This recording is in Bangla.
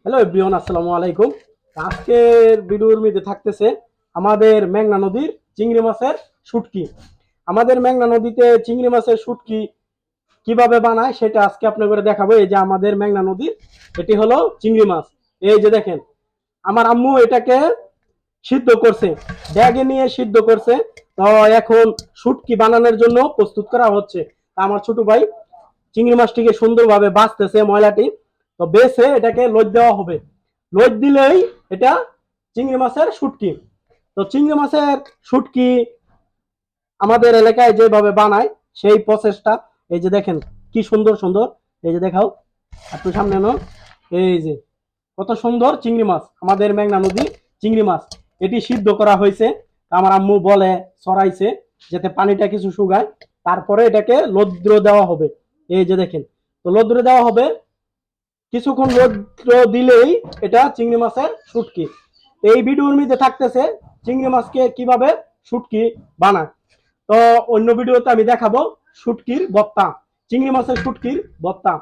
হ্যালো এভরিওয়ান, আসসালামু আলাইকুম। আজকের ভিডিওর মধ্যে থাকতেছে আমাদের মেঘনা নদীর চিংড়ি মাছের শুটকি। আমাদের মেঘনা নদীতে চিংড়ি মাছের শুটকি কিভাবে বানায় সেটা আজকে আপনাদের দেখাবো। এই যে আমাদের মেঘনা নদীর এটি হলো চিংড়ি মাছ। এই যে দেখেন, আমার আম্মু এটাকে সিদ্ধ করছে, ব্যাগে নিয়ে সিদ্ধ করছে। তো এখন শুটকি বানানোর জন্য প্রস্তুত করা হচ্ছে। আমার ছোট ভাই চিংড়ি মাছটিকে সুন্দরভাবে বাছতেছে ময়লাটি। তো বেছে এটাকে লোদ দেওয়া হবে। লোদ দিলেই এটা চিংড়ি মাছের শুটকি। তো চিংড়ি মাছের শুটকি আমাদের এলাকায় যেভাবে বানায় সেই প্রসেসটা এই যে দেখেন, কি সুন্দর সুন্দর। এই যে দেখাও একটু সামনে নো। এই যে কত সুন্দর চিংড়ি মাছ, আমাদের মেঘনা নদী চিংড়ি মাছ। এটি সিদ্ধ করা হয়েছে। আমার আম্মু বলে সরাইছে যাতে পানিটা কিছু শুকায়, তারপরে এটাকে লদ্র দেওয়া হবে। এই যে দেখেন, তো লদ্র দেওয়া হবে। কিছুক্ষণ লদ্র দিলেই এটা চিংড়ি মাছের শুটকি। এই ভিডিওর মধ্যে থাকতেছে চিংড়ি মাছকে কিভাবে শুটকি বানায়। তো অন্য ভিডিওতে আমি দেখাবো শুটকির ভর্তা, চিংড়ি মাছের শুটকির ভর্তা।